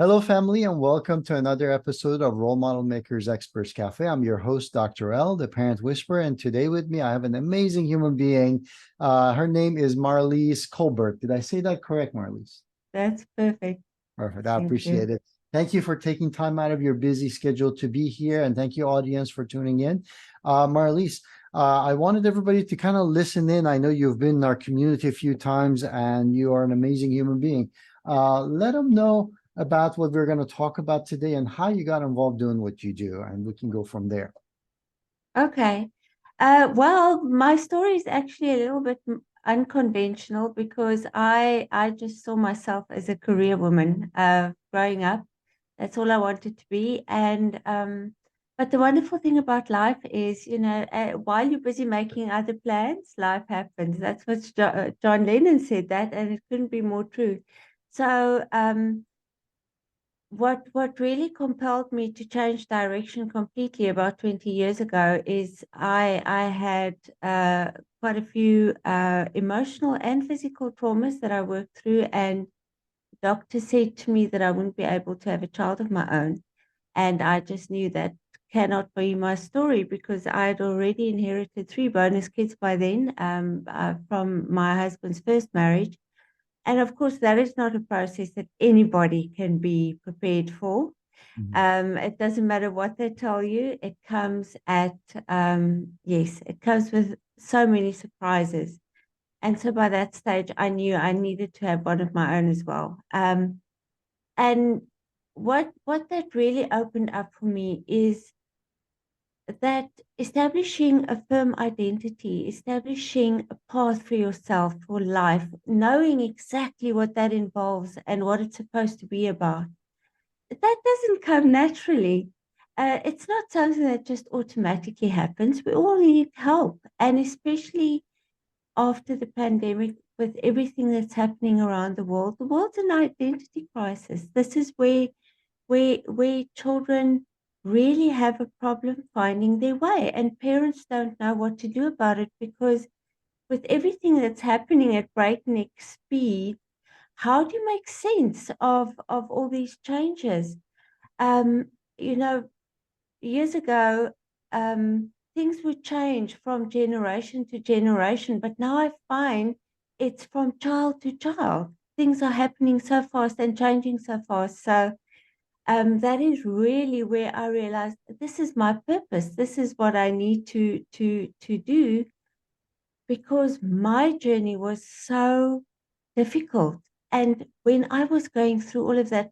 Hello, family, and welcome to another episode of Role Model Makers Experts Cafe. I'm your host, Dr. L, the parent whisperer, and today with me, I have an amazing human being. Her name is Marelise Culbert. Did I say that correct, Marelise? That's perfect. Perfect. I Thank you. appreciate it. Thank you for taking time out of your busy schedule to be here, and thank you, audience, for tuning in. Marelise, I wanted everybody to kind of listen in. I know you've been in our community a few times, and you are an amazing human being. Let them know about what we're going to talk about today and how you got involved doing what you do, and we can go from there. Okay. Well, my story is actually a little bit unconventional because I just saw myself as a career woman growing up. That's all I wanted to be. But the wonderful thing about life is, while you're busy making other plans, life happens. That's what John Lennon said that, and it couldn't be more true. So, what really compelled me to change direction completely about 20 years ago is I had quite a few emotional and physical traumas that I worked through, and the doctor said to me that I wouldn't be able to have a child of my own. And I just knew that cannot be my story because I had already inherited three bonus kids by then from my husband's first marriage. And of course, that is not a process that anybody can be prepared for. Mhm. It doesn't matter what they tell you, it comes yes, it comes with so many surprises. And so by that stage, I knew I needed to have one of my own as well. And what that really opened up for me is that establishing a firm identity, establishing a path for yourself for life, knowing exactly what that involves and what it's supposed to be about, that doesn't come naturally. It's not something that just automatically happens. We all need help. And especially after the pandemic, with everything that's happening around the world's an identity crisis. This is where children really have a problem finding their way, and parents don't know what to do about it because with everything that's happening at breakneck speed, how do you make sense of all these changes? Um, you know, years ago, things would change from generation to generation, but now I find it's from child to child. Things are happening so fast and changing so fast. So that is really where I realized this is my purpose. This is what I need to do because my journey was so difficult. And when I was going through all of that,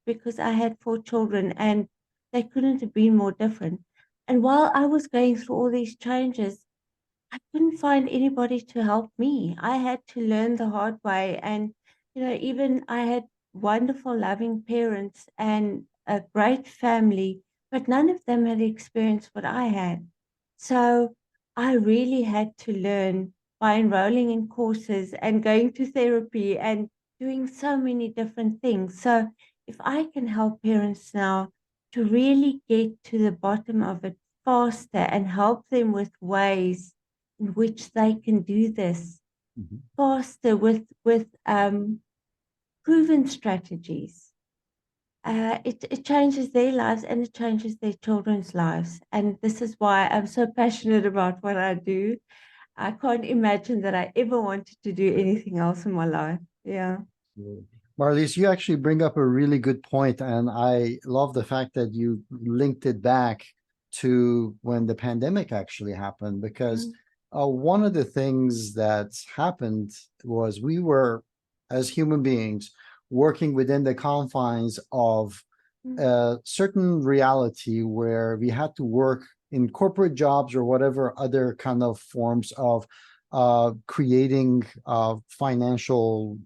because I had four children and they couldn't have been more different. And while I was going through all these changes, I couldn't find anybody to help me. I had to learn the hard way. And, even I had wonderful, loving parents and a great family, but none of them had experienced what I had. So I really had to learn by enrolling in courses and going to therapy and doing so many different things. So if I can help parents now to really get to the bottom of it faster and help them with ways in which they can do this Mhm. faster with proven strategies. It changes their lives and it changes their children's lives. And this is why I'm so passionate about what I do. I can't imagine that I ever wanted to do anything else in my life. Yeah. Marlies, you actually bring up a really good point, and I love the fact that you linked it back to when the pandemic actually happened, because Mm, one of the things that happened was we were, as human beings, working within the confines of mm, a certain reality where we had to work in corporate jobs or whatever other kind of forms of creating financial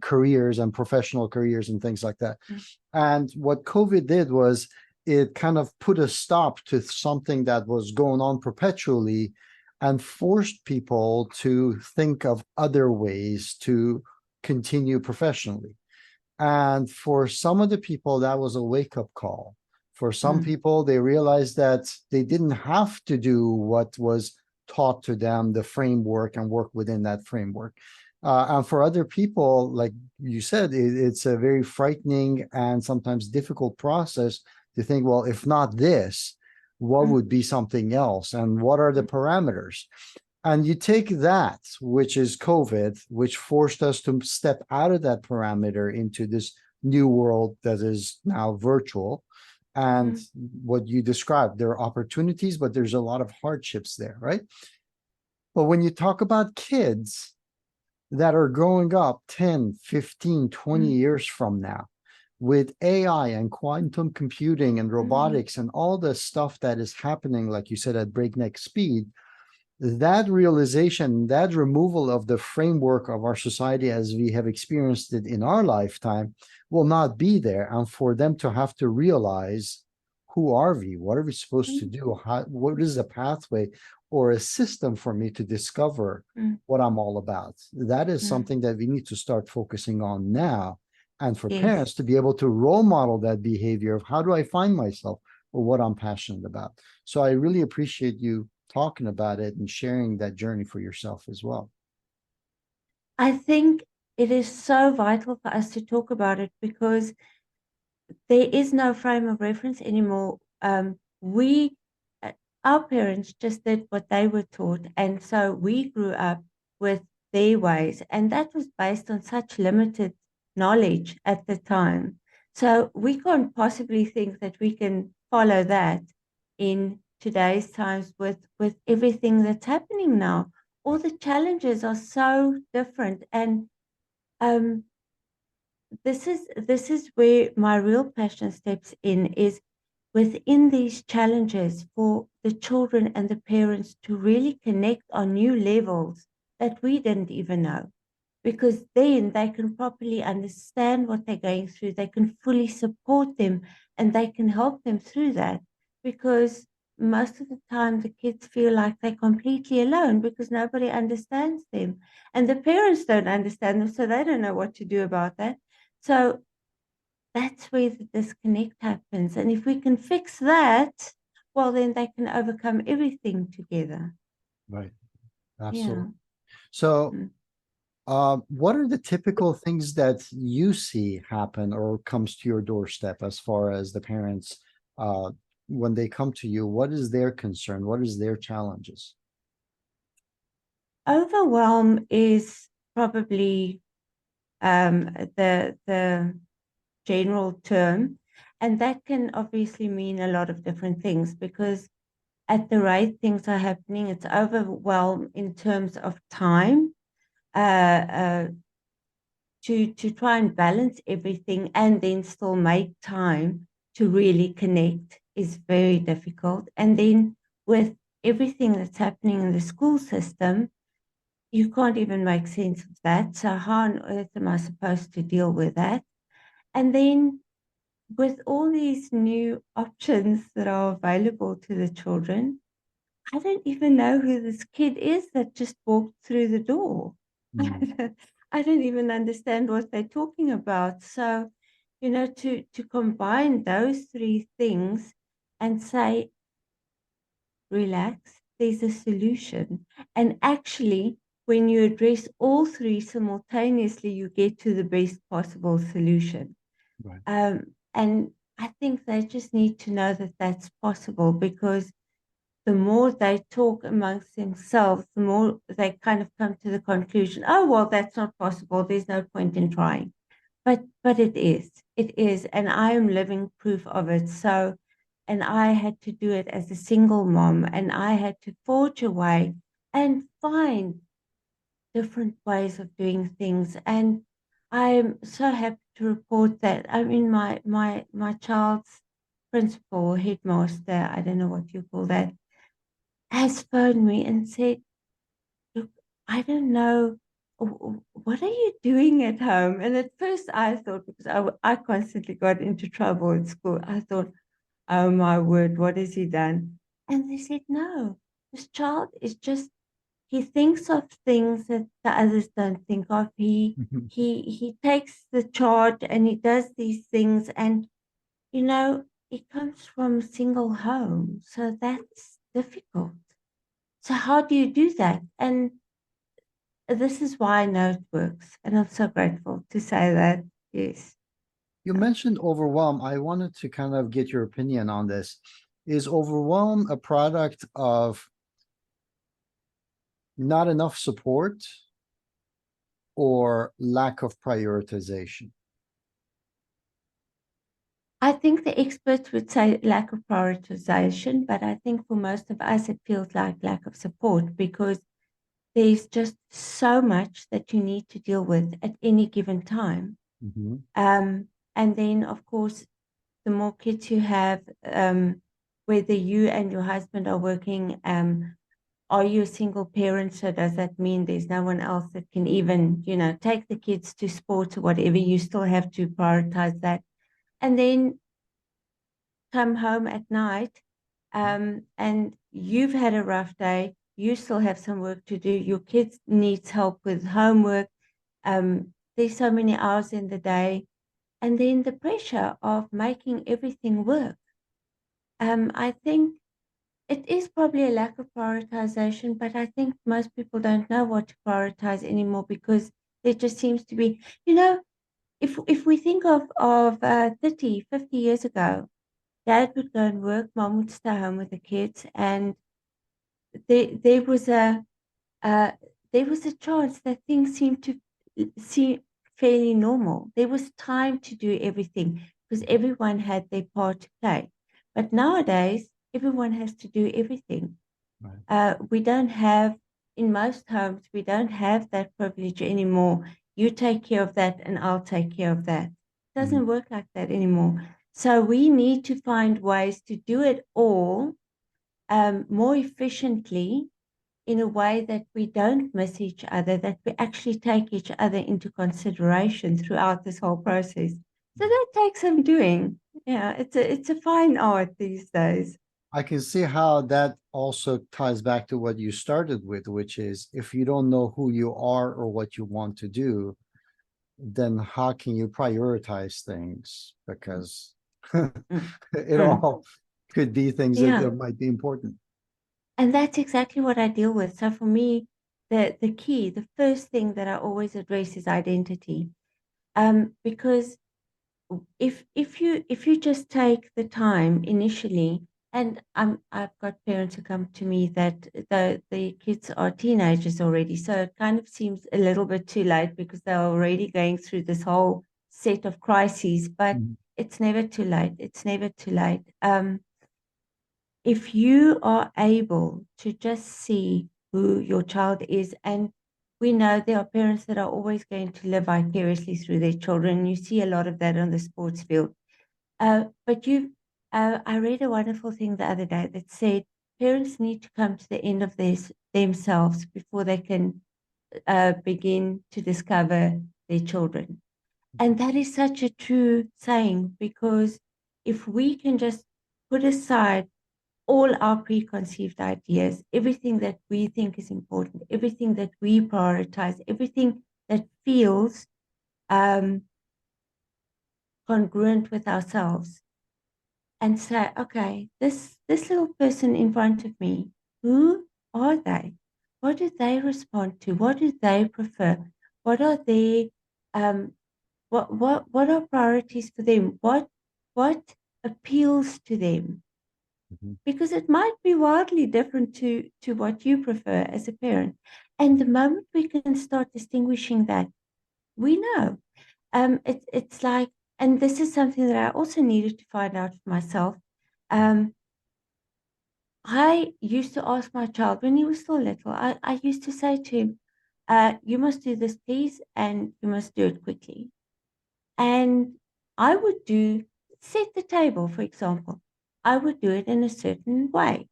careers and professional careers and things like that. mm, And what COVID did was it kind of put a stop to something that was going on perpetually and forced people to think of other ways to continue professionally. And for some of the people, that was a wake-up call. For some mm, people, they realized that they didn't have to do what was taught to them, the framework, and work within that framework. And for other people, like you said, it's a very frightening and sometimes difficult process to think, well, if not this, what would be something else? And what are the parameters? And you take that, which is COVID, which forced us to step out of that parameter into this new world that is now virtual. And what you described, there are opportunities, but there's a lot of hardships there, right? But when you talk about kids that are growing up 10, 15, 20 years from now, with AI and quantum computing and robotics and all the stuff that is happening, like you said, at breakneck speed, that realization, that removal of the framework of our society as we have experienced it in our lifetime will not be there. And for them to have to realize, who are we? What are we supposed to do? What is a pathway or a system for me to discover what I'm all about? That is something that we need to start focusing on now. And for parents to be able to role model that behavior of how do I find myself or what I'm passionate about. So I really appreciate you talking about it and sharing that journey for yourself as well. I think it is so vital for us to talk about it because there is no frame of reference anymore. We, our parents just did what they were taught. And so we grew up with their ways. And that was based on such limited knowledge at the time. So we can't possibly think that we can follow that in today's times with everything that's happening now. All the challenges are so different. And um, this is where my real passion steps in, is within these challenges for the children and the parents to really connect on new levels that we didn't even know, because then they can properly understand what they're going through, they can fully support them, and they can help them through that, because most of the time the kids feel like they're completely alone because nobody understands them and the parents don't understand them, so they don't know what to do about that. So that's where the disconnect happens. And if we can fix that, well, then they can overcome everything together. Right. Yeah. Absolutely. So, Mm. what are the typical things that you see happen or comes to your doorstep as far as the parents, uh, when they come to you? What is their concern? What is their challenges? Overwhelm is probably the general term, and that can obviously mean a lot of different things, because at the rate things are happening, it's overwhelm in terms of time, to try and balance everything and then still make time to really connect is very difficult. And then with everything that's happening in the school system, you can't even make sense of that. So how on earth am I supposed to deal with that? And then with all these new options that are available to the children, I don't even know who this kid is that just walked through the door. Mm, I don't even understand what they're talking about. So, to combine those three things and say, relax, there's a solution. And actually, when you address all three simultaneously, you get to the best possible solution. right. And I think they just need to know that that's possible, because the more they talk amongst themselves, the more they kind of come to the conclusion, oh, well, that's not possible. There's no point in trying. But it is. It is. And I am living proof of it. So, and I had to do it as a single mom, and I had to forge a way and find different ways of doing things. And I'm so happy to report that, I mean, my child's principal, headmaster, I don't know what you call that, has phoned me and said, look, I don't know, what are you doing at home? And at first I thought, because I constantly got into trouble at school, I thought, oh my word, what has he done? And they said, no, this child is just, he thinks of things that the others don't think of. He takes the charge and he does these things. And, it comes from a single home. So that's difficult. So how do you do that? And this is why I know it works. And I'm so grateful to say that. Yes. You mentioned overwhelm. I wanted to kind of get your opinion on this. Is overwhelm a product of not enough support or lack of prioritization? I think the experts would say lack of prioritization, but I think for most of us, it feels like lack of support because there's just so much that you need to deal with at any given time. Mhm. And then, of course, the more kids you have, whether you and your husband are working, are you a single parent? So does that mean there's no one else that can even, take the kids to sports or whatever? You still have to prioritize that. And then come home at night, and you've had a rough day. You still have some work to do. Your kids needs help with homework. There's so many hours in the day. And then the pressure of making everything work. I think it is probably a lack of prioritization, but I think most people don't know what to prioritize anymore because there just seems to be, if we think of 30, 50 years ago, dad would go and work, mom would stay home with the kids, and there was uh, there was a chance that things seemed to seem fairly normal. There was time to do everything because everyone had their part to play. But nowadays, everyone has to do everything. Right. We don't have, in most homes, we don't have that privilege anymore. You take care of that, and I'll take care of that. It Mhm. doesn't work like that anymore. So we need to find ways to do it all more efficiently in a way that we don't miss each other, that we actually take each other into consideration throughout this whole process. So that takes some doing. Yeah, it's a fine art these days. I can see how that also ties back to what you started with, which is if you don't know who you are or what you want to do, then how can you prioritize things? Because Mm, it mm. all could be things that Yeah, might be important. and that's exactly what I deal with. So for me, the first thing that I always address is identity. Because if you just take the time initially, and I've got parents who come to me that the kids are teenagers already, so it kind of seems a little bit too late because they're already going through this whole set of crises, but Mhm. it's never too late. It's never too late. If you are able to just see who your child is, and we know there are parents that are always going to live vicariously through their children. You see a lot of that on the sports field. But I read a wonderful thing the other day that said parents need to come to the end of themselves before they can begin to discover their children. And that is such a true saying because if we can just put aside all our preconceived ideas, everything that we think is important, everything that we prioritize, everything that feels um, congruent with ourselves, and say, okay, this little person in front of me, who are they? What do they respond to? What do they prefer? What are their um, what are priorities for them? What appeals to them? Mhm. Because it might be wildly different to what you prefer as a parent. And the moment we can start distinguishing that, we know. It's like, and this is something that I also needed to find out for myself. Um, I used to ask my child when he was still little, I used to say to him, you must do this, please, and you must do it quickly. And I would set the table, for example. I would do it in a certain way.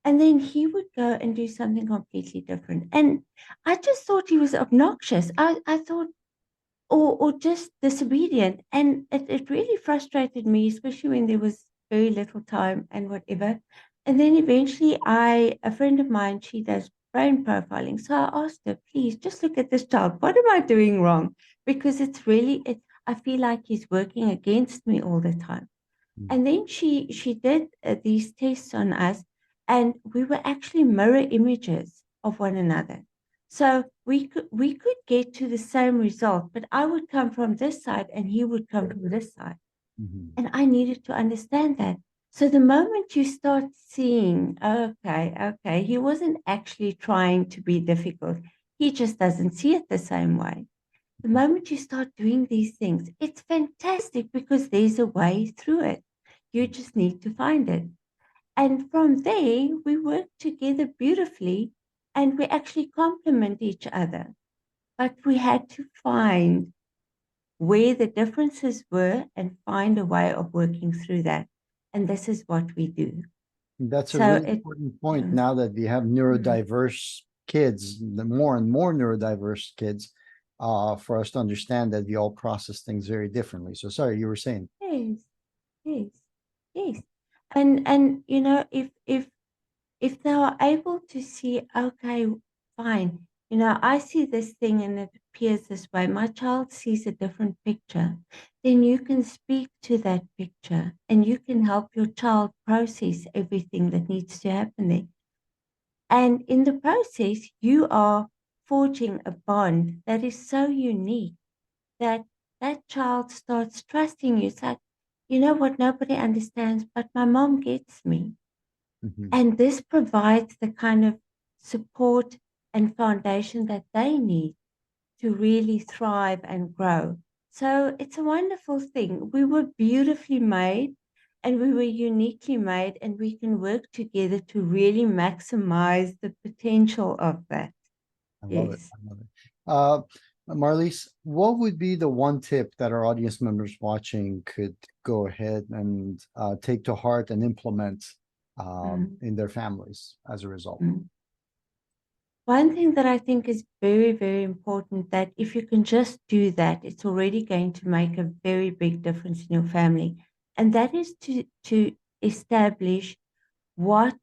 And then he would go and do something completely different. And I just thought he was obnoxious. I thought, or just disobedient. And it really frustrated me, especially when there was very little time and whatever. And then eventually a friend of mine, she does brain profiling. So I asked her, please just look at this child. What am I doing wrong? Because I feel like he's working against me all the time. Mhm. And then she did these tests on us, and we were actually mirror images of one another. So we could get to the same result, but I would come from this side and he would come from this side. Mhm. And I needed to understand that. So the moment you start seeing, okay, he wasn't actually trying to be difficult. He just doesn't see it the same way. The moment you start doing these things, it's fantastic because there's a way through it. You just need to find it. And from there, we work together beautifully and we actually complement each other. But we had to find where the differences were and find a way of working through that. And this is what we do. That's a So really it, important point yeah. now that we have Mm. neurodiverse kids, the more and more neurodiverse kids, for us to understand that we all process things very differently. So sorry, you were saying. Yes, yes, yes. And if they are able to see, okay, fine, I see this thing and it appears this way, my child sees a different picture, then you can speak to that picture and you can help your child process everything that needs to happen there. And in the process, you are forging a bond that is so unique that that child starts trusting you. It's like, you know what, nobody understands, but my mom gets me. Mhm. And this provides the kind of support and foundation that they need to really thrive and grow. So it's a wonderful thing. We were beautifully made and we were uniquely made, and we can work together to really maximize the potential of that. I love it. Yes. I love it. Uh, Marlise, what would be the one tip that our audience members watching could go ahead and take to heart and implement Mm, in their families as a result? mm. One thing that I think is very, very important, that if you can just do that, it's already going to make a very big difference in your family. And that is to establish what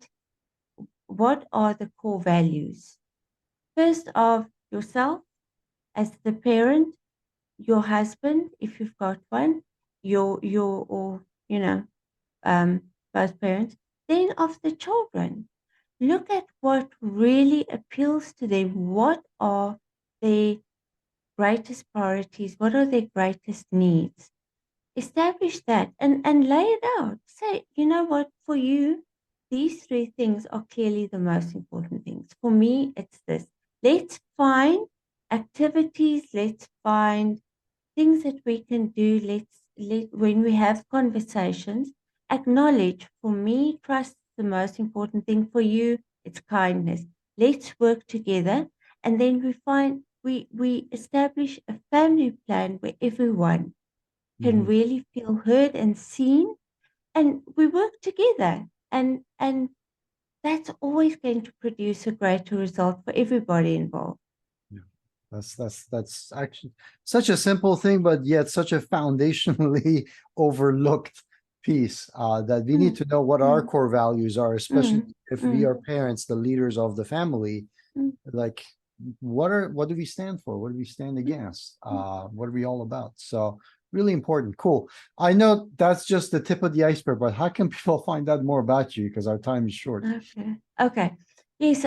what are the core values. First of yourself as the parent, your husband, if you've got one, your or both parents, then of the children. Look at what really appeals to them. What are their greatest priorities? What are their greatest needs? Establish that and lay it out. Say, you know what, for you, these three things are clearly the most important things. For me, it's this. Let's find activities, let's find things that we can do. When we have conversations, acknowledge, for me, trust is the most important thing. For you, it's kindness. Let's work together. And then we establish a family plan where everyone can Mhm. really feel heard and seen, and we work together. And that's always going to produce a greater result for everybody involved. Yeah. That's actually such a simple thing, but yet such a foundationally overlooked piece that we need Mm, to know what our mm, core values are, especially mm, if we are mm, parents, the leaders of the family. mm, Like, what do we stand for? What do we stand mm, against? mm. What are we all about? So really important. Cool. I know that's just the tip of the iceberg, but how can people find out more about you? Because our time is short. Okay. Okay. Yes.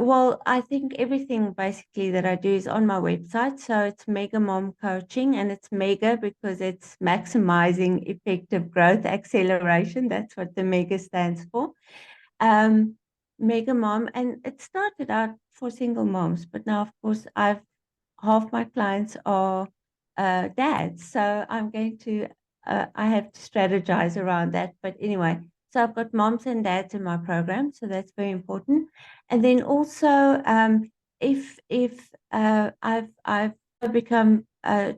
Well, I think everything basically that I do is on my website. So it's Mega Mom Coaching, and it's mega because it's maximizing effective growth acceleration. That's what the mega stands for. Um, Mega Mom, and it started out for single moms, but now, of course, I've half my clients are dads, so I have to strategize around that. But anyway, so I've got moms and dads in my program, so that's very important. And then also, if I've become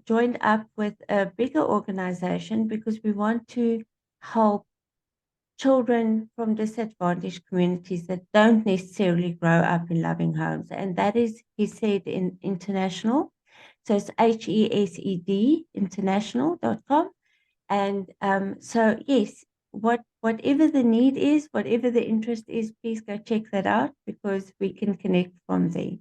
joined up with a bigger organization because we want to help children from disadvantaged communities that don't necessarily grow up in loving homes. And that is, he said, in international. So it's HESED international.com. And so, yes, whatever the need is, whatever the interest is, please go check that out because we can connect from there.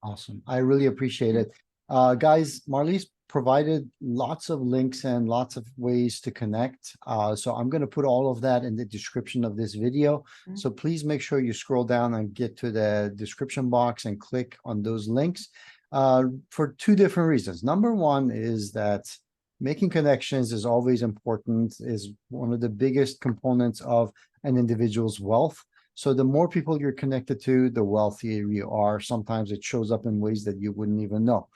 Awesome. I really appreciate it. Guys, Marlies provided lots of links and lots of ways to connect. So I'm going to put all of that in the description of this video. So please make sure you scroll down and get to the description box and click on those links for two different reasons. Number one is that making connections is always important, is one of the biggest components of an individual's wealth. So the more people you're connected to, the wealthier you are. Sometimes it shows up in ways that you wouldn't even know.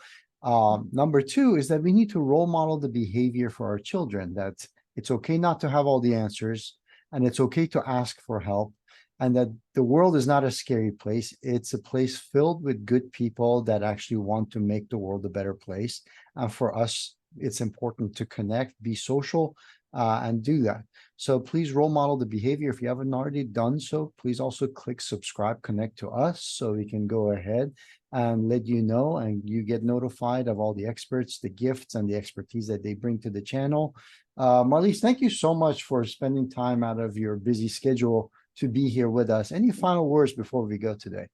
Number two is that we need to role model the behavior for our children, that it's okay not to have all the answers, and it's okay to ask for help, and that the world is not a scary place. It's a place filled with good people that actually want to make the world a better place. And for us, it's important to connect, be social, and do that. So please role model the behavior. If you haven't already done so, please also click subscribe, connect to us so we can go ahead and let you know, and you get notified of all the experts, the gifts, and the expertise that they bring to the channel. Marelise, thank you so much for spending time out of your busy schedule to be here with us. Any final words before we go today?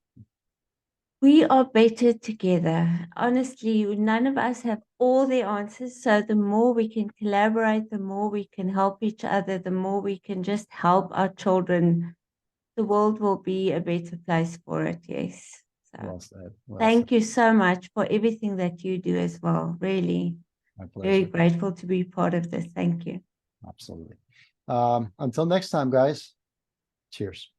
We are better together. Honestly, none of us have all the answers. So the more we can collaborate, the more we can help each other, the more we can just help our children, the world will be a better place for it. Yes. So Well said. Well thank said. you so much for everything that you do as well. Really, My very pleasure. grateful to be part of this. Thank you. Absolutely. Until next time, guys. Cheers.